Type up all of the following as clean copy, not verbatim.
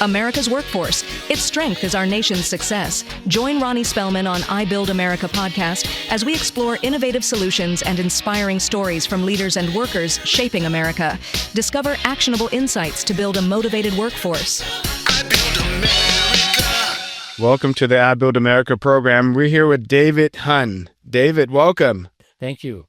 America's workforce. Its strength is our nation's success. Join Ronnie Spellman on I Build America podcast as we explore innovative solutions and inspiring stories from leaders and workers shaping America. Discover actionable insights to build a motivated workforce. I build America. Welcome to the I Build America program. We're here with David Hunn. David, welcome. Thank you.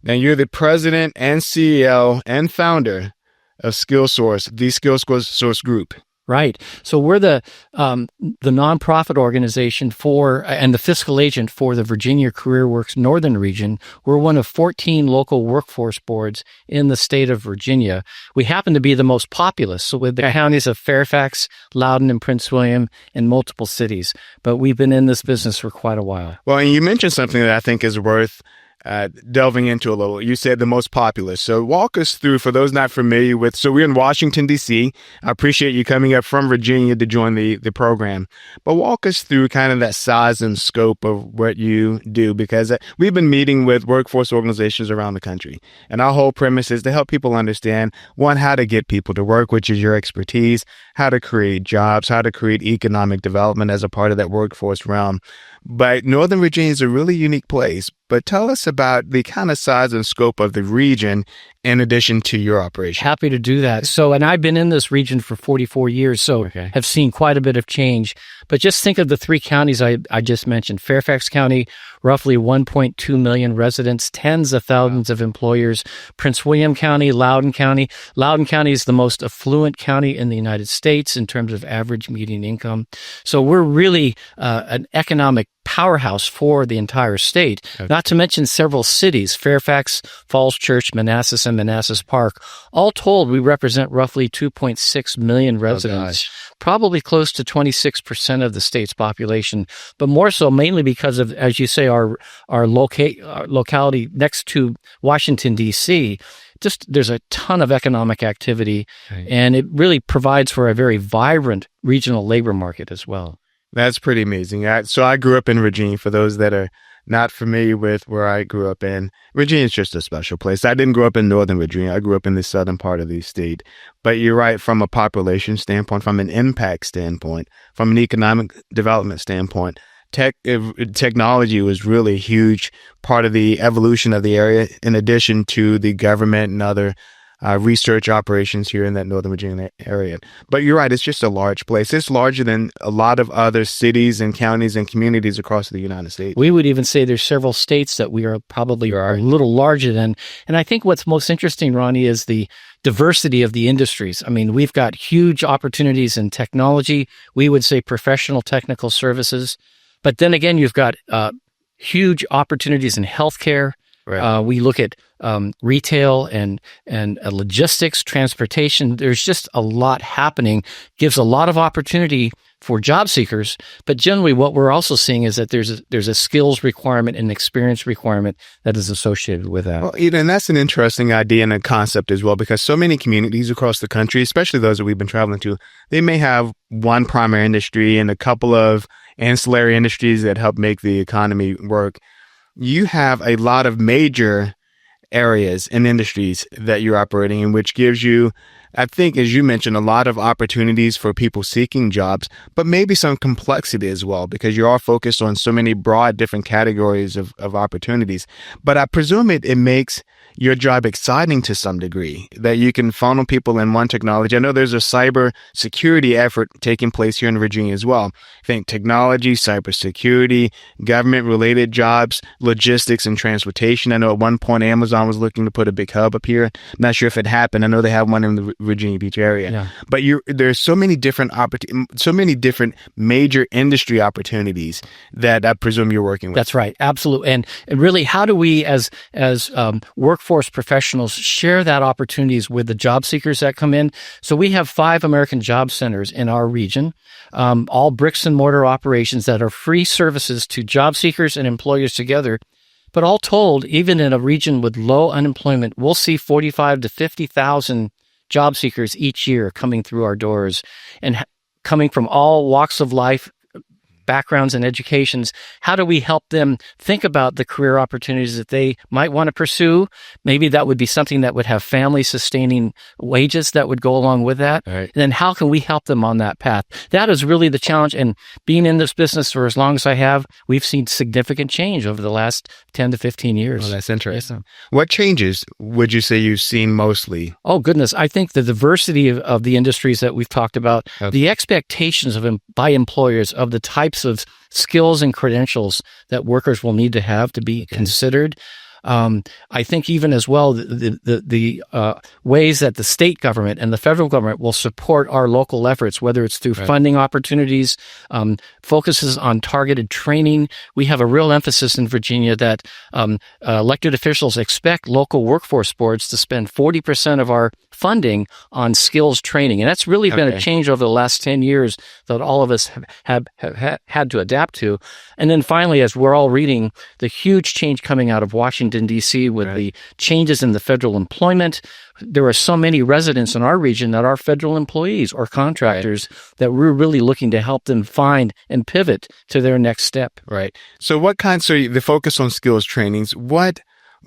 Now, you're the president and CEO and founder of SkillSource, the SkillSource Group. Right. So we're the nonprofit organization for and the fiscal agent for the Virginia CareerWorks Northern Region. We're one of 14 local workforce boards in the state of Virginia. We happen to be the most populous, so with the counties of Fairfax, Loudoun, and Prince William, and multiple cities. But we've been in this business for quite a while. Well, and you mentioned something that I think is worth delving into a little. You said the most populous. So walk us through, for those not familiar with, so we're in Washington, D.C. I appreciate you coming up from Virginia to join the program. But walk us through kind of that size and scope of what you do, because we've been meeting with workforce organizations around the country. And our whole premise is to help people understand, one, how to get people to work, which is your expertise, how to create jobs, how to create economic development as a part of that workforce realm. But Northern Virginia is a really unique place. But tell us about the kind of size and scope of the region in addition to your operation. Happy to do that. So, and I've been in this region for 44 years, so have seen quite a bit of change. But just think of the three counties I just mentioned. Fairfax County, roughly 1.2 million residents, tens of thousands of employers. Prince William County, Loudoun County. Loudoun County is the most affluent county in the United States in terms of average median income. So we're really an economic powerhouse for the entire state, not to mention several cities, Fairfax, Falls Church, Manassas, and Manassas Park. All told, we represent roughly 2.6 million residents, probably close to 26% of the state's population, but more so mainly because of, as you say, our locality next to Washington, D.C. Just there's a ton of economic activity, and it really provides for a very vibrant regional labor market as well. That's pretty amazing. So I grew up in Virginia. For those that are not familiar with where I grew up in, Virginia is just a special place. I didn't grow up in Northern Virginia. I grew up in the southern part of the state. But you're right, from a population standpoint, from an impact standpoint, from an economic development standpoint, technology was really a huge part of the evolution of the area, in addition to the government and other research operations here in that Northern Virginia area. But you're right, it's just a large place. It's larger than a lot of other cities and counties and communities across the United States. We would even say there's several states that we are probably a little larger than. And I think what's most interesting, Ronnie, is the diversity of the industries. I mean, we've got huge opportunities in technology. We would say professional technical services. But then again, you've got huge opportunities in healthcare. Right. We look at retail and logistics, transportation. There's just a lot happening. Gives a lot of opportunity for job seekers. But generally, what we're also seeing is that there's a skills requirement and experience requirement that is associated with that. Well, and that's an interesting idea and a concept as well, because so many communities across the country, especially those that we've been traveling to, they may have one primary industry and a couple of ancillary industries that help make the economy work. You have a lot of major areas and industries that you're operating in, which gives you, I think, as you mentioned, a lot of opportunities for people seeking jobs, but maybe some complexity as well, because you are focused on so many broad different categories of opportunities. But I presume it makes your job exciting to some degree, that you can funnel people in one technology. I know there's a cyber security effort taking place here in Virginia as well. I think technology, cybersecurity, government-related jobs, logistics, and transportation. I know at one point Amazon was looking to put a big hub up here. I'm not sure if it happened. I know they have one in the Virginia Beach area. Yeah. But there's so many different major industry opportunities that I presume you're working with. That's right. Absolutely. And really, how do we as workforce professionals share that opportunities with the job seekers that come in? So we have 5 American Job Centers in our region, all bricks and mortar operations that are free services to job seekers and employers together. But all told, even in a region with low unemployment, we'll see 45 to 50,000 job seekers each year coming through our doors and coming from all walks of life, backgrounds and educations, how do we help them think about the career opportunities that they might want to pursue? Maybe that would be something that would have family sustaining wages that would go along with that. Right. And then how can we help them on that path? That is really the challenge. And being in this business for as long as I have, we've seen significant change over the last 10 to 15 years. Oh, that's interesting. What changes would you say you've seen mostly? Oh, goodness. I think the diversity of the industries that we've talked about, the expectations by employers of the types of skills and credentials that workers will need to have to be considered. I think even as well, the ways that the state government and the federal government will support our local efforts, whether it's through funding opportunities, focuses on targeted training. We have a real emphasis in Virginia that elected officials expect local workforce boards to spend 40% of our funding on skills training. And that's really been a change over the last 10 years that all of us have had to adapt to. And then finally, as we're all reading, the huge change coming out of Washington, D.C. with the changes in the federal employment. There are so many residents in our region that are federal employees or contractors that we're really looking to help them find and pivot to their next step. Right. So the focus on skills trainings, what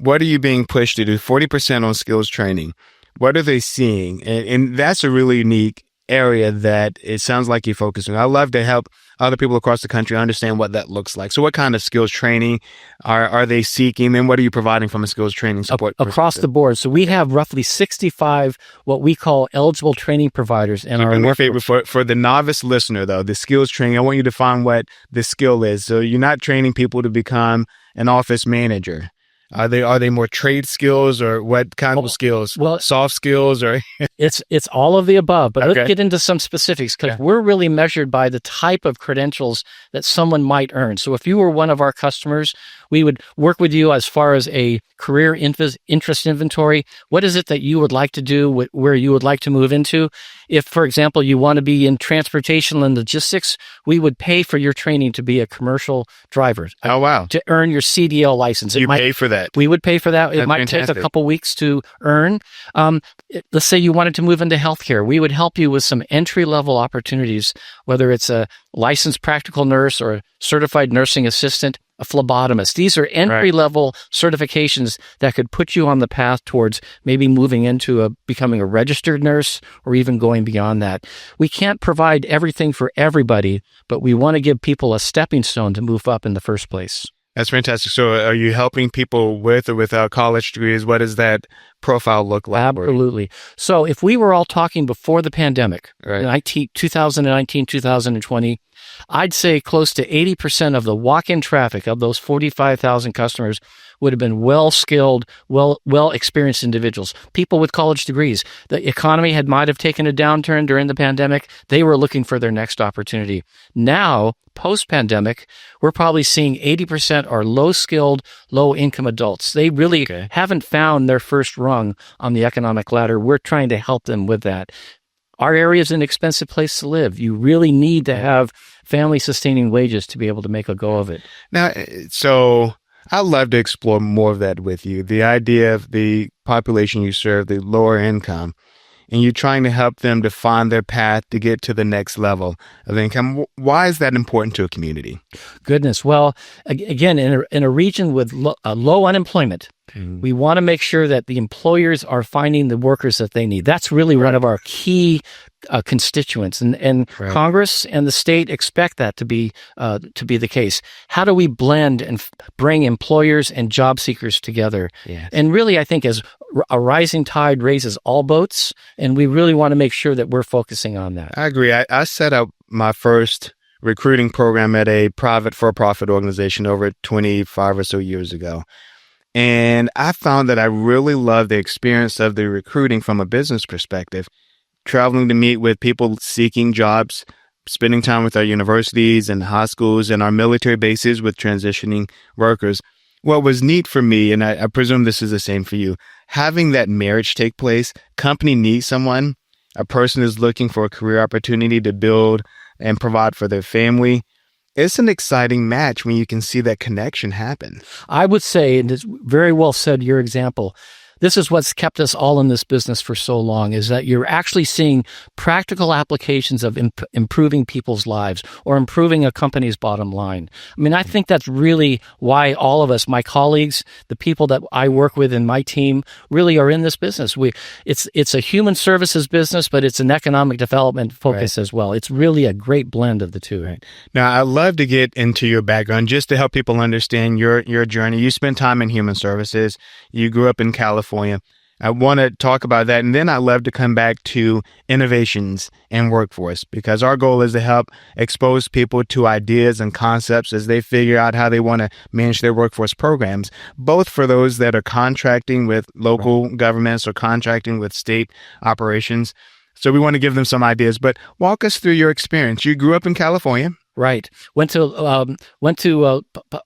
are you being pushed to do? 40% on skills training. What are they seeing? And that's a really unique area that it sounds like you're focusing on. I love to help other people across the country understand what that looks like. So what kind of skills training are they seeking? And what are you providing from a skills training support across the board? So we have roughly 65 what we call eligible training providers in our workforce. For the novice listener, though, the skills training, I want you to define what the skill is. So you're not training people to become an office manager. Are they more trade skills or what kind of skills? Well, soft skills or it's all of the above. But let's get into some specifics because we're really measured by the type of credentials that someone might earn. So if you were one of our customers, we would work with you as far as a career interest inventory. What is it that you would like to do? Where you would like to move into? If, for example, you want to be in transportation and logistics, we would pay for your training to be a commercial driver. Oh, wow. To earn your CDL license. You pay for that? We would pay for that. That's it might fantastic. take a couple weeks to earn. Let's say you wanted to move into healthcare. We would help you with some entry-level opportunities, whether it's a licensed practical nurse or a certified nursing assistant, a phlebotomist. These are entry-level certifications that could put you on the path towards maybe moving into becoming a registered nurse or even going beyond that. We can't provide everything for everybody, but we want to give people a stepping stone to move up in the first place. That's fantastic. So are you helping people with or without college degrees? What does that profile look like? Absolutely. So if we were all talking before the pandemic, 2019, 2020, I'd say close to 80% of the walk-in traffic of those 45,000 customers would have been well-skilled, well-experienced individuals, people with college degrees. The economy might have taken a downturn during the pandemic. They were looking for their next opportunity. Now, post-pandemic, we're probably seeing 80% are low-skilled, low-income adults. They really haven't found their first rung on the economic ladder. We're trying to help them with that. Our area is an expensive place to live. You really need to have family-sustaining wages to be able to make a go of it. Now, so I'd love to explore more of that with you. The idea of the population you serve, the lower income, and you're trying to help them to find their path to get to the next level of income. Why is that important to a community? Goodness. Well, again, in a region with low unemployment, we want to make sure that the employers are finding the workers that they need. That's really one of our key constituents, and Congress and the state expect that to be the case. How do we blend and bring employers and job seekers together? Yes. And really, I think as a rising tide raises all boats, and we really want to make sure that we're focusing on that. I agree. I set up my first recruiting program at a private for-profit organization over 25 or so years ago. And I found that I really loved the experience of the recruiting from a business perspective, traveling to meet with people seeking jobs, spending time with our universities and high schools and our military bases with transitioning workers. What was neat for me, and I presume this is the same for you, having that marriage take place, company needs someone, a person is looking for a career opportunity to build and provide for their family. It's an exciting match when you can see that connection happen. I would say, and it's very well said, your example, this is what's kept us all in this business for so long, is that you're actually seeing practical applications of improving people's lives or improving a company's bottom line. I mean, I think that's really why all of us, my colleagues, the people that I work with in my team, really are in this business. It's a human services business, but it's an economic development focus as well. It's really a great blend of the two. Right. Now, I'd love to get into your background just to help people understand your journey. You spent time in human services. You grew up in California. I want to talk about that. And then I'd love to come back to innovations in workforce, because our goal is to help expose people to ideas and concepts as they figure out how they want to manage their workforce programs, both for those that are contracting with local governments or contracting with state operations. So we want to give them some ideas, but walk us through your experience. You grew up in California. Right. Went to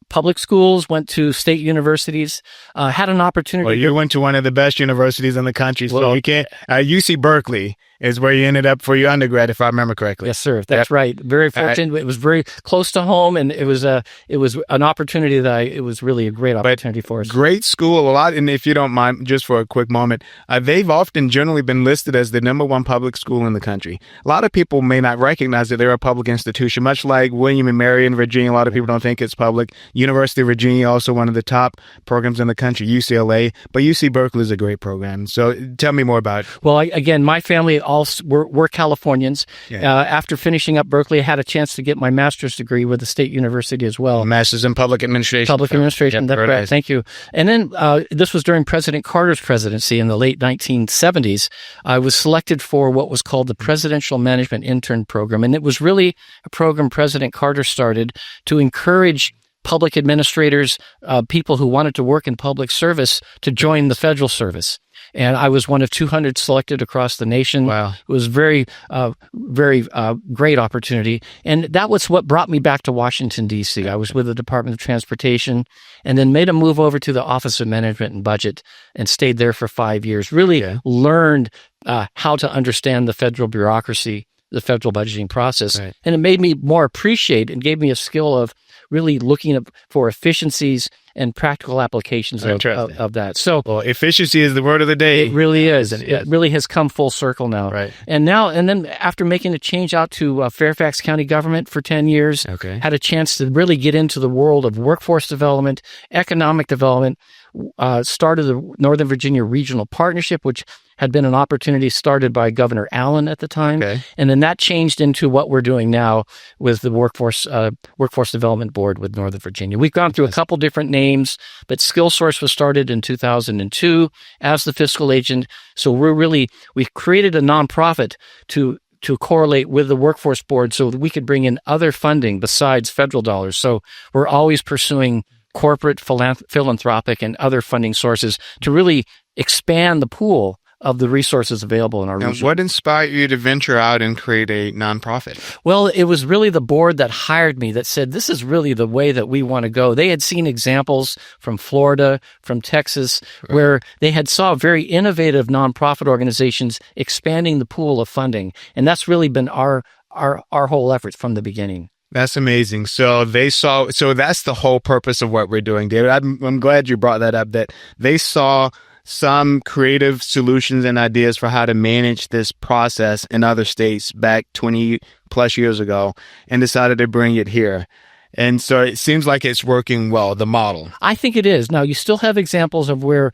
public schools, went to state universities, had an opportunity. Well, you went to one of the best universities in the country, so you can't. UC Berkeley is where you ended up for your undergrad, if I remember correctly. Yes, sir. That's right. Very fortunate. It was very close to home, and it was an opportunity it was really a great opportunity for us. Great school, a lot. And if you don't mind, just for a quick moment, they've often generally been listed as the #1 public school in the country. A lot of people may not recognize that they're a public institution, much like William and Mary in Virginia. A lot of people don't think it's public. University of Virginia, also one of the top programs in the country, UCLA, but UC Berkeley is a great program. So tell me more about it. Well, again, my family we're Californians. Yeah. After finishing up Berkeley, I had a chance to get my master's degree with the State University as well. Master's in Public Administration. Public Administration, that's right. Thank you. And then this was during President Carter's presidency in the late 1970s. I was selected for what was called the Presidential Management Intern Program, and it was really a program President Carter started to encourage public administrators, people who wanted to work in public service, to join the federal service. And I was one of 200 selected across the nation. Wow. It was very great opportunity. And that was what brought me back to Washington, D.C. I was with the Department of Transportation and then made a move over to the Office of Management and Budget and stayed there for 5 years. Really learned how to understand the federal bureaucracy, the federal budgeting process. Right. And it made me more appreciate and gave me a skill of really looking for efficiencies and practical applications of that. So, well, efficiency is the word of the day. It really is. It really has come full circle now. Right. And then after making a change out to Fairfax County government for 10 years, had a chance to really get into the world of workforce development, economic development, started the Northern Virginia Regional Partnership, which had been an opportunity started by Governor Allen at the time. And then that changed into what we're doing now with the Workforce Development Board with Northern Virginia. We've gone through a couple different names, but SkillSource was started in 2002 as the fiscal agent. So we've created a nonprofit to correlate with the Workforce Board so that we could bring in other funding besides federal dollars. So we're always pursuing corporate, philanthropic, and other funding sources to really expand the pool of the resources available in our region. What inspired you to venture out and create a nonprofit? Well, it was really the board that hired me that said, this is really the way that we want to go. They had seen examples from Florida, from Texas, where they had saw very innovative nonprofit organizations expanding the pool of funding. And that's really been our whole effort from the beginning. That's amazing. So that's the whole purpose of what we're doing, David. I'm glad you brought that up, that they saw some creative solutions and ideas for how to manage this process in other states back 20 plus years ago and decided to bring it here. And so it seems like it's working well, the model. I think it is. Now, you still have examples of where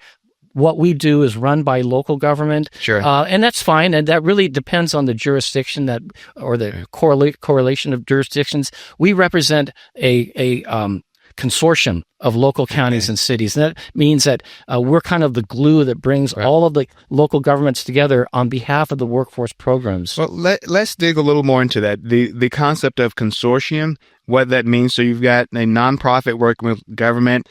what we do is run by local government. Sure. And that's fine. And that really depends on the jurisdiction or the correlation of jurisdictions. We represent a consortium of local counties and cities. And that means that we're kind of the glue that brings all of the local governments together on behalf of the workforce programs. Well, let's dig a little more into that. The concept of consortium, what that means. So you've got a nonprofit working with government,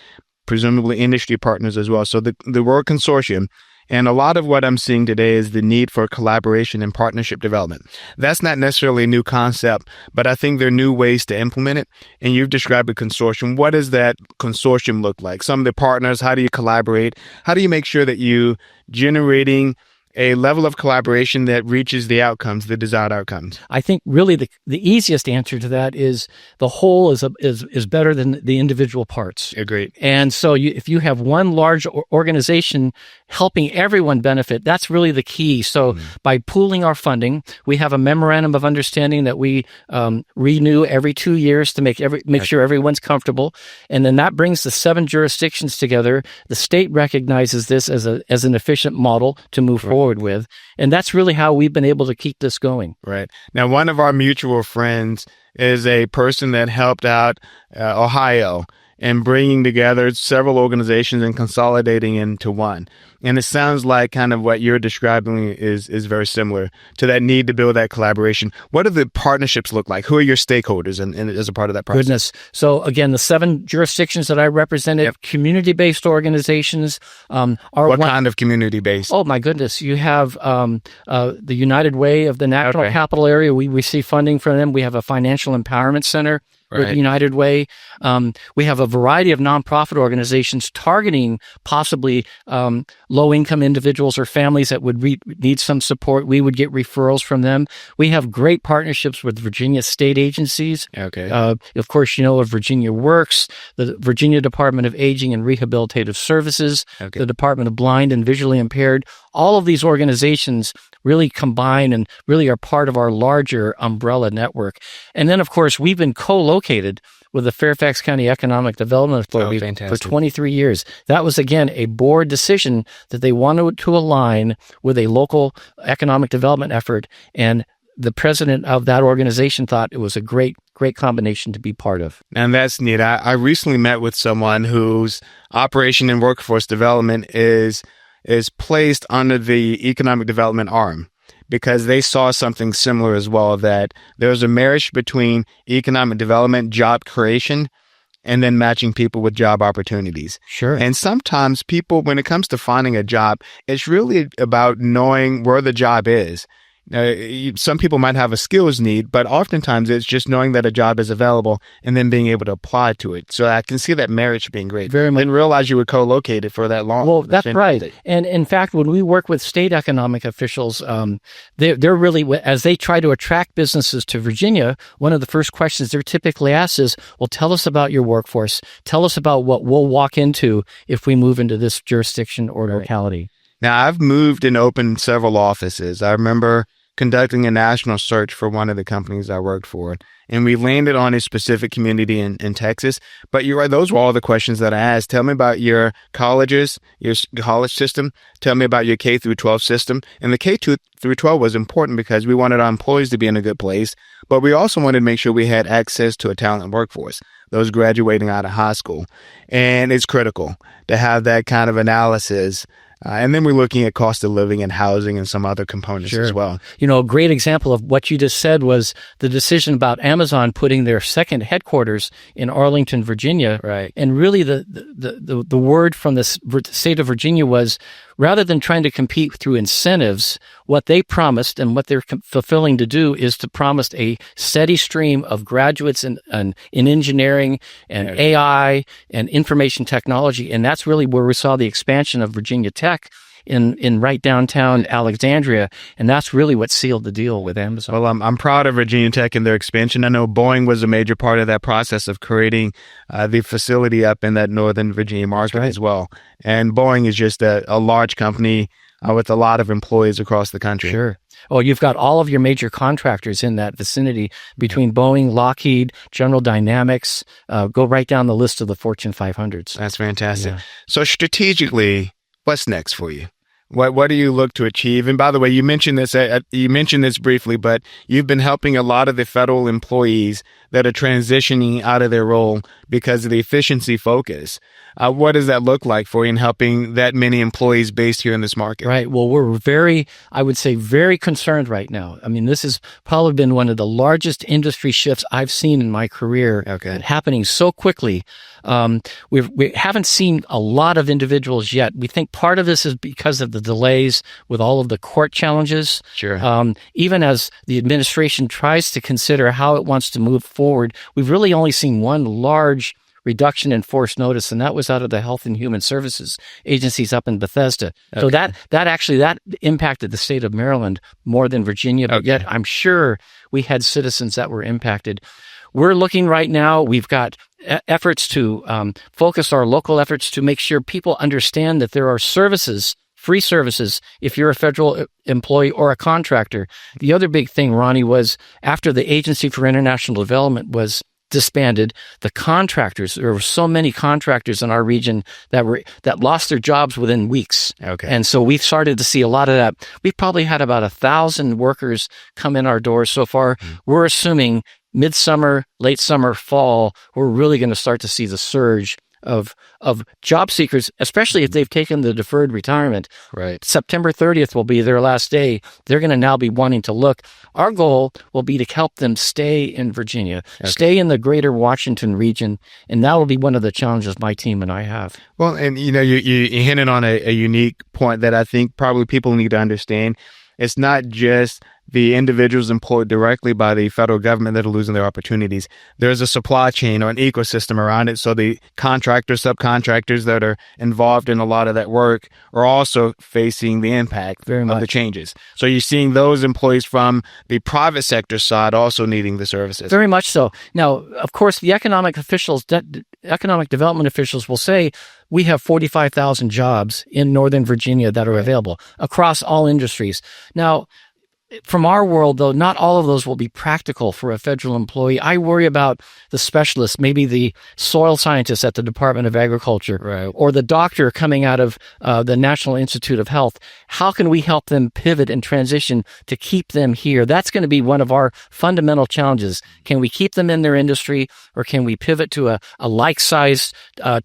presumably industry partners as well. So the word consortium, and a lot of what I'm seeing today is the need for collaboration and partnership development. That's not necessarily a new concept, but I think there are new ways to implement it. And you've described a consortium. What does that consortium look like? Some of the partners, how do you collaborate? How do you make sure that you generating a level of collaboration that reaches the outcomes, the desired outcomes? I think really the easiest answer to that is the whole is better than the individual parts. Agreed. And so if you have one large organization helping everyone benefit, that's really the key. So by pooling our funding, we have a memorandum of understanding that we renew every 2 years to make sure everyone's comfortable. And then that brings the 7 jurisdictions together. The state recognizes this as an efficient model to move forward with. And that's really how we've been able to keep this going. Right. Now, one of our mutual friends is a person that helped out Ohio in bringing together several organizations and consolidating into one. And it sounds like kind of what you're describing is very similar to that need to build that collaboration. What do the partnerships look like? Who are your stakeholders and as a part of that process? Goodness. So again, the 7 jurisdictions that I represented, community-based organizations. What kind of community-based? Oh my goodness. You have the United Way of the National Capital Area. We receive funding from them. We have a financial empowerment center. With United Way. We have a variety of nonprofit organizations targeting possibly low-income individuals or families that would need some support. We would get referrals from them. We have great partnerships with Virginia state agencies. Okay. Of course, you know of Virginia Works, the Virginia Department of Aging and Rehabilitative Services, the Department of Blind and Visually Impaired. All of these organizations really combine and really are part of our larger umbrella network. And then, of course, we've been co-located with the Fairfax County Economic Development Authority for 23 years. That was, again, a board decision that they wanted to align with a local economic development effort. And the president of that organization thought it was a great combination to be part of. And that's neat. I recently met with someone whose operation and workforce development is placed under the economic development arm, because they saw something similar as well, that there's a marriage between economic development, job creation, and then matching people with job opportunities. Sure. And sometimes people, when it comes to finding a job, it's really about knowing where the job is. Some people might have a skills need, but oftentimes it's just knowing that a job is available and then being able to apply to it. So I can see that marriage being great. Very much. I didn't realize you were co-located for that long. Well, that's right. And in fact, when we work with state economic officials, they're really, as they try to attract businesses to Virginia, one of the first questions they're typically asked is, well, tell us about your workforce. Tell us about what we'll walk into if we move into this jurisdiction or locality. Now, I've moved and opened several offices. I remember conducting a national search for one of the companies I worked for, and we landed on a specific community in Texas. But you're right, those were all the questions that I asked. Tell me about your colleges, your college system. Tell me about your K through 12 system. And the K through 12 was important because we wanted our employees to be in a good place, but we also wanted to make sure we had access to a talent workforce, those graduating out of high school. And it's critical to have that kind of analysis. And then we're looking at cost of living and housing and some other components as well. You know, a great example of what you just said was the decision about Amazon putting their second headquarters in Arlington, Virginia. Right. And really the word from the state of Virginia was, rather than trying to compete through incentives, what they promised and what they're fulfilling to do is to promise a steady stream of graduates in engineering and AI and information technology. And that's really where we saw the expansion of Virginia Tech in right downtown Alexandria. And that's really what sealed the deal with Amazon. Well, I'm proud of Virginia Tech and their expansion. I know Boeing was a major part of that process of creating the facility up in that Northern Virginia market as well. And Boeing is just a large company with a lot of employees across the country. Sure. Oh, you've got all of your major contractors in that vicinity between Boeing, Lockheed, General Dynamics. Go right down the list of the Fortune 500s. That's fantastic. Yeah. So strategically, what's next for you? What do you look to achieve? And by the way, you mentioned this briefly, but you've been helping a lot of the federal employees that are transitioning out of their role because of the efficiency focus. What does that look like for you in helping that many employees based here in this market? Right. Well, we're very concerned right now. I mean, this has probably been one of the largest industry shifts I've seen in my career. Okay. Happening so quickly. We haven't seen a lot of individuals yet. We think part of this is because of the delays with all of the court challenges. Sure. Even as the administration tries to consider how it wants to move forward, we've really only seen one large reduction in forced notice, and that was out of the Health and Human Services agencies up in Bethesda. Okay. So that impacted the state of Maryland more than Virginia, but yet I'm sure we had citizens that were impacted. We're looking right now, we've got efforts to focus our local efforts to make sure people understand that there are services, free services, if you're a federal employee or a contractor. The other big thing, Ronnie, was after the Agency for International Development was disbanded, the contractors, there were so many contractors in our region that lost their jobs within weeks. Okay. And so we've started to see a lot of that. We've probably had about 1,000 workers come in our doors so far. We're assuming midsummer, late summer, fall, we're really going to start to see the surge of job seekers, especially if they've taken the deferred retirement. Right. September 30th will be their last day. They're going to now be wanting to look. Our goal will be to help them stay in Virginia, stay in the greater Washington region, and that will be one of the challenges my team and I have. Well, and you hinted on a unique point that I think probably people need to understand. It's not just the individuals employed directly by the federal government that are losing their opportunities. There's a supply chain or an ecosystem around it. So the contractors, subcontractors that are involved in a lot of that work are also facing the impact of the changes. So you're seeing those employees from the private sector side also needing the services. Very much so. Now, of course, the economic development officials will say, we have 45,000 jobs in Northern Virginia that are available across all industries. Now, from our world, though, not all of those will be practical for a federal employee. I worry about the specialists, maybe the soil scientist at the Department of Agriculture, or the doctor coming out of the National Institute of Health. How can we help them pivot and transition to keep them here? That's going to be one of our fundamental challenges. Can we keep them in their industry, or can we pivot to a like-sized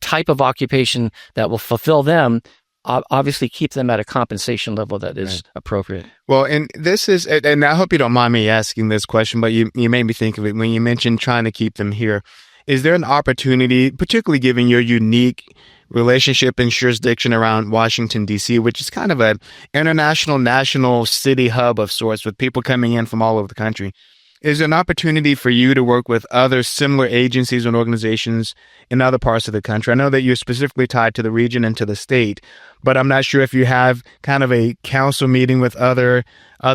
type of occupation that will fulfill them? Obviously keep them at a compensation level that is appropriate. Well, and this is, and I hope you don't mind me asking this question, but you made me think of it when you mentioned trying to keep them here. Is there an opportunity, particularly given your unique relationship and jurisdiction around Washington, D.C., which is kind of an international, national city hub of sorts with people coming in from all over the country? Is there an opportunity for you to work with other similar agencies and organizations in other parts of the country? I know that you're specifically tied to the region and to the state, but I'm not sure if you have kind of a council meeting with other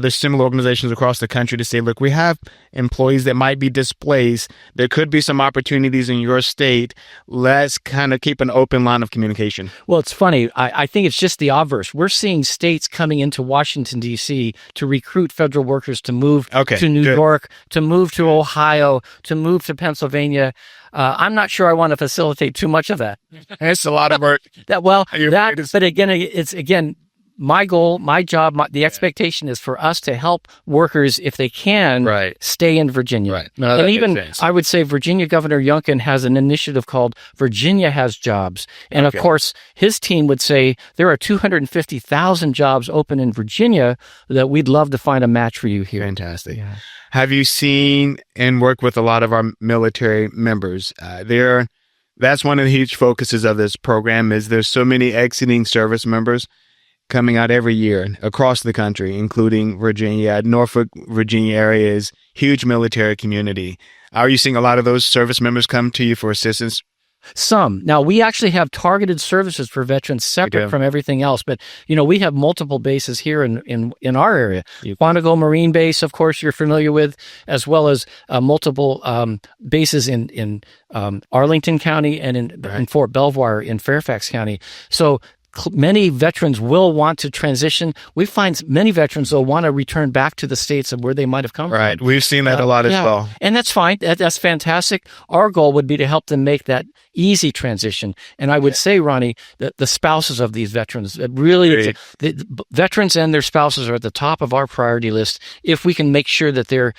similar organizations across the country to say, look, we have employees that might be displaced. There could be some opportunities in your state. Let's kind of keep an open line of communication. Well, it's funny. I think it's just the obverse. We're seeing states coming into Washington, D.C. to recruit federal workers to move to New York, to move to Ohio, to move to Pennsylvania. I'm not sure I want to facilitate too much of that. It's a lot of work. But again, my goal, my job, the expectation is for us to help workers, if they can, stay in Virginia. Right. No, and even, I would say, Virginia Governor Youngkin has an initiative called Virginia Has Jobs. And of course, his team would say there are 250,000 jobs open in Virginia that we'd love to find a match for you here. Fantastic. Yeah. Have you seen and worked with a lot of our military members? That's one of the huge focuses of this program is there's so many exiting service members coming out every year across the country, including Virginia. Norfolk, Virginia area is huge military community. Are you seeing a lot of those service members come to you for assistance? Some. Now, we actually have targeted services for veterans separate from everything else, but, we have multiple bases here in our area. Quantico Marine Base, of course, you're familiar with, as well as multiple bases in Arlington County and in Fort Belvoir in Fairfax County. So many veterans will want to transition. We find many veterans will want to return back to the states of where they might have come from. Right. We've seen that a lot as well. And that's fine. That's fantastic. Our goal would be to help them make that easy transition. And I would say, Ronnie, that the spouses of these veterans, the veterans and their spouses are at the top of our priority list if we can make sure that they're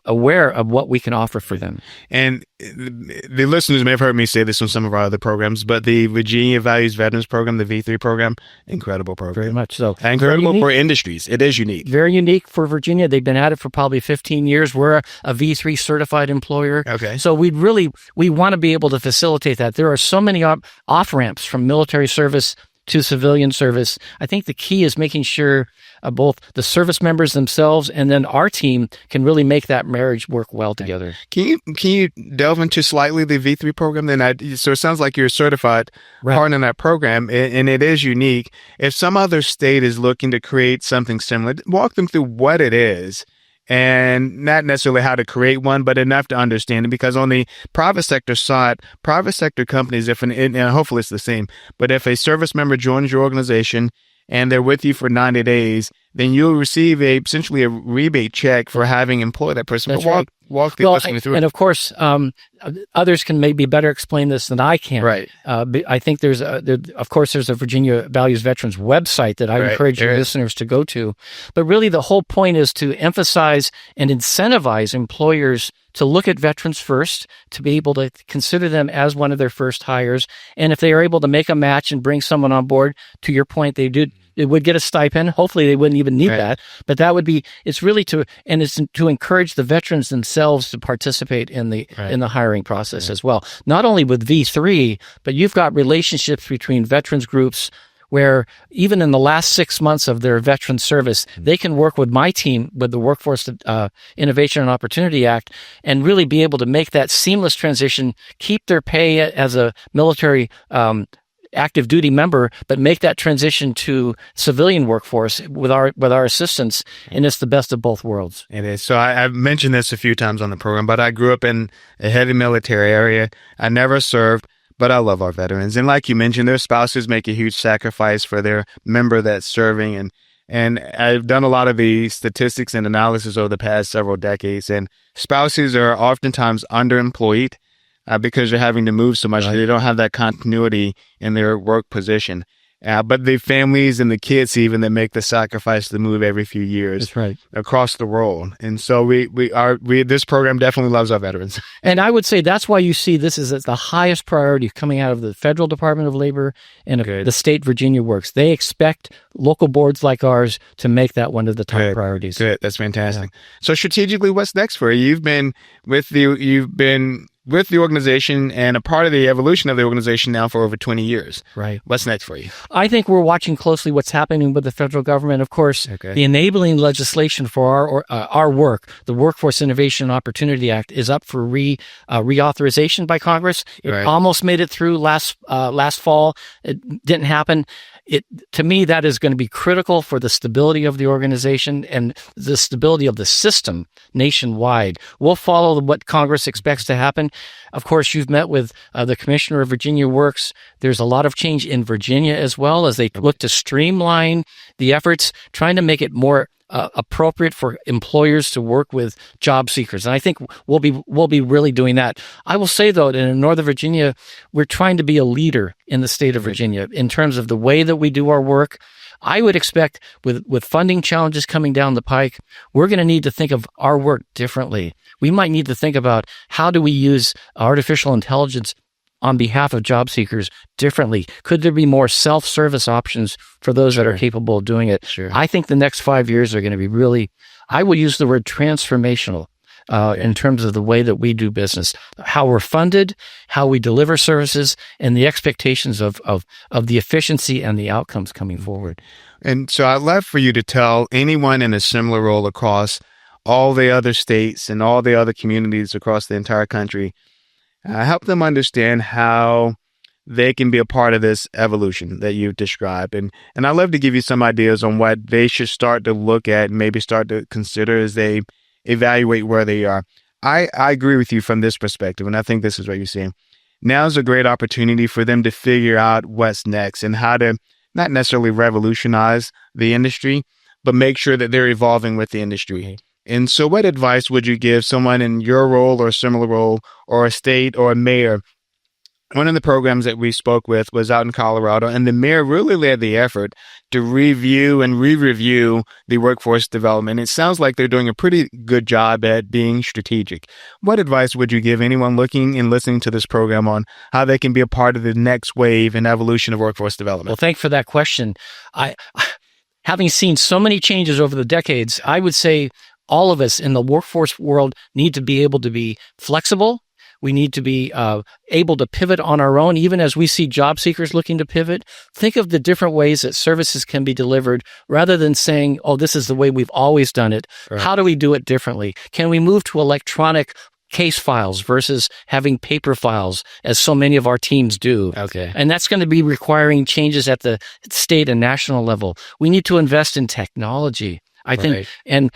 aware of what we can offer for them. And the listeners may have heard me say this on some of our other programs, but the Virginia Values Veterans Program, the V3 program, incredible program. Very much so. Incredible for industries. It is unique. Very unique for Virginia. They've been at it for probably 15 years. We're a V3 certified employer. Okay. So we want to be able to facilitate that. There are so many off-ramps from military service to civilian service. I think the key is making sure both the service members themselves and then our team can really make that marriage work well together. Can you delve into slightly the V3 program then? So it sounds like you're certified partner in that program, and it is unique. If some other state is looking to create something similar, walk them through what it is. And not necessarily how to create one, but enough to understand it. Because on the private sector side, private sector companies, and hopefully it's the same, but if a service member joins your organization and they're with you for 90 days, then you'll receive essentially a rebate check for having employed that person. That's right. Walk the listener through it. And of course, others can maybe better explain this than I can. Right. I think there's a Virginia Values Veterans website that I encourage your listeners to go to. But really, the whole point is to emphasize and incentivize employers to look at veterans first, to be able to consider them as one of their first hires. And if they are able to make a match and bring someone on board, to your point, it would get a stipend. Hopefully they wouldn't even need that, but that would be, it's to encourage the veterans themselves to participate in the hiring process as well. Not only with V3, but you've got relationships between veterans groups where even in the last 6 months of their veteran service, they can work with my team with the Workforce Innovation and Opportunity Act and really be able to make that seamless transition, keep their pay as a military active duty member, but make that transition to civilian workforce with our assistance. And it's the best of both worlds. It is. So I've mentioned this a few times on the program, but I grew up in a heavy military area. I never served, but I love our veterans. And like you mentioned, their spouses make a huge sacrifice for their member that's serving. And I've done a lot of the statistics and analysis over the past several decades. And spouses are oftentimes underemployed because they're having to move so much. They don't have that continuity in their work position. But the families and the kids even that make the sacrifice to move every few years across the world. And so this program definitely loves our veterans. And I would say that's why you see this is the highest priority coming out of the Federal Department of Labor and the state Virginia Works. They expect local boards like ours to make that one of the top priorities. Good. That's fantastic. Yeah. So strategically, what's next for you? You've been with the organization and a part of the evolution of the organization now for over 20 years. Right. What's next for you? I think we're watching closely what's happening with the federal government. Of course, the enabling legislation for our work, the Workforce Innovation and Opportunity Act, is up for reauthorization by Congress. It almost made it through last fall. It didn't happen. To me, that is going to be critical for the stability of the organization and the stability of the system nationwide. We'll follow what Congress expects to happen. Of course, you've met with the Commissioner of Virginia Works. There's a lot of change in Virginia as well as they look to streamline the efforts, trying to make it more appropriate for employers to work with job seekers. And I think we'll be really doing that. I will say, though, that in Northern Virginia, we're trying to be a leader in the state of Virginia in terms of the way that we do our work. I would expect with funding challenges coming down the pike, we're going to need to think of our work differently. We might need to think about how do we use artificial intelligence on behalf of job seekers differently? Could there be more self-service options for those that are capable of doing it? I think the next 5 years are going to be really, I will use the word transformational in terms of the way that we do business, how we're funded, how we deliver services, and the expectations of the efficiency and the outcomes coming forward. And so I'd love for you to tell anyone in a similar role across all the other states and all the other communities across the entire country, help them understand how they can be a part of this evolution that you've described. And I'd love to give you some ideas on what they should start to look at and maybe start to consider as they evaluate where they are. I agree with you from this perspective, and I think this is what you're saying. Now's a great opportunity for them to figure out what's next and how to not necessarily revolutionize the industry, but make sure that they're evolving with the industry. And so what advice would you give someone in your role or a similar role or a state or a mayor? One of the programs that we spoke with was out in Colorado, and the mayor really led the effort to review and re-review the workforce development. It sounds like they're doing a pretty good job at being strategic. What advice would you give anyone looking and listening to this program on how they can be a part of the next wave and evolution of workforce development? Well, thanks for that question. Having seen so many changes over the decades, I would say all of us in the workforce world need to be able to be flexible. We need to be able to pivot on our own, even as we see job seekers looking to pivot. Think of the different ways that services can be delivered rather than saying, oh, this is the way we've always done it. Right. How do we do it differently? Can we move to electronic case files versus having paper files, as so many of our teams do? Okay. And that's going to be requiring changes at the state and national level. We need to invest in technology, I think.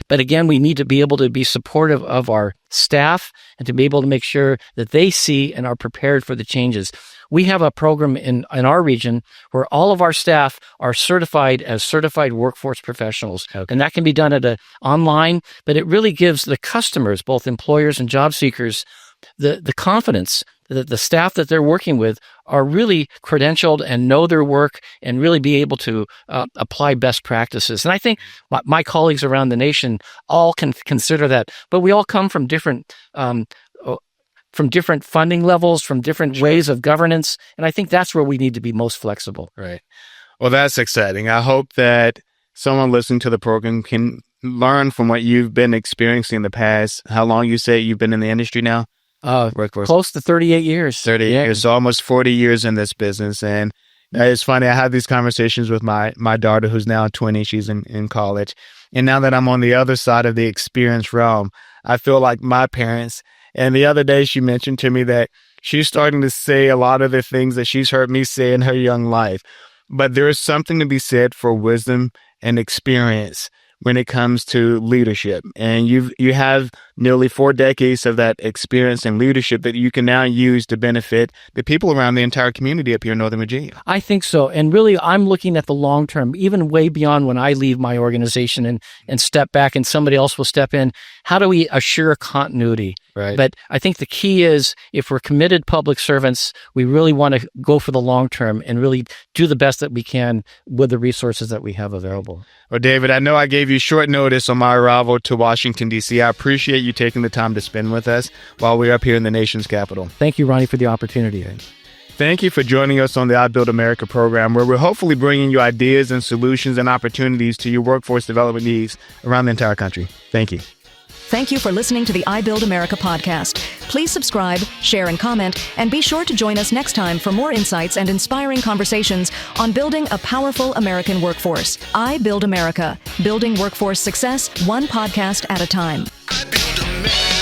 But again, we need to be able to be supportive of our staff and to be able to make sure that they see and are prepared for the changes. We have a program in our region where all of our staff are certified as certified workforce professionals. Okay. And that can be done online, but it really gives the customers, both employers and job seekers, the confidence that the staff that they're working with are really credentialed and know their work and really be able to apply best practices. And I think my colleagues around the nation all can consider that, but we all come from different funding levels, from different ways of governance. And I think that's where we need to be most flexible. Right. Well, that's exciting. I hope that someone listening to the program can learn from what you've been experiencing in the past. How long you say you've been in the industry now? Close to 38 years. 38 years, so almost 40 years in this business. And it's funny, I have these conversations with my daughter, who's now 20. She's in college. And now that I'm on the other side of the experience realm, I feel like my parents. And the other day she mentioned to me that she's starting to say a lot of the things that she's heard me say in her young life. But there is something to be said for wisdom and experience when it comes to leadership. And you have nearly 4 decades of that experience and leadership that you can now use to benefit the people around the entire community up here in Northern Virginia. I think so. And really, I'm looking at the long term, even way beyond when I leave my organization and step back and somebody else will step in. How do we assure continuity? Right. But I think the key is, if we're committed public servants, we really want to go for the long term and really do the best that we can with the resources that we have available. Well, David, I know I gave you short notice on my arrival to Washington, D.C. I appreciate you taking the time to spend with us while we're up here in the nation's capital. Thank you, Ronnie, for the opportunity. Thank you for joining us on the I Build America program, where we're hopefully bringing you ideas and solutions and opportunities to your workforce development needs around the entire country. Thank you. Thank you for listening to the I Build America podcast. Please subscribe, share, and comment, and be sure to join us next time for more insights and inspiring conversations on building a powerful American workforce. I Build America, building workforce success, one podcast at a time. I build America.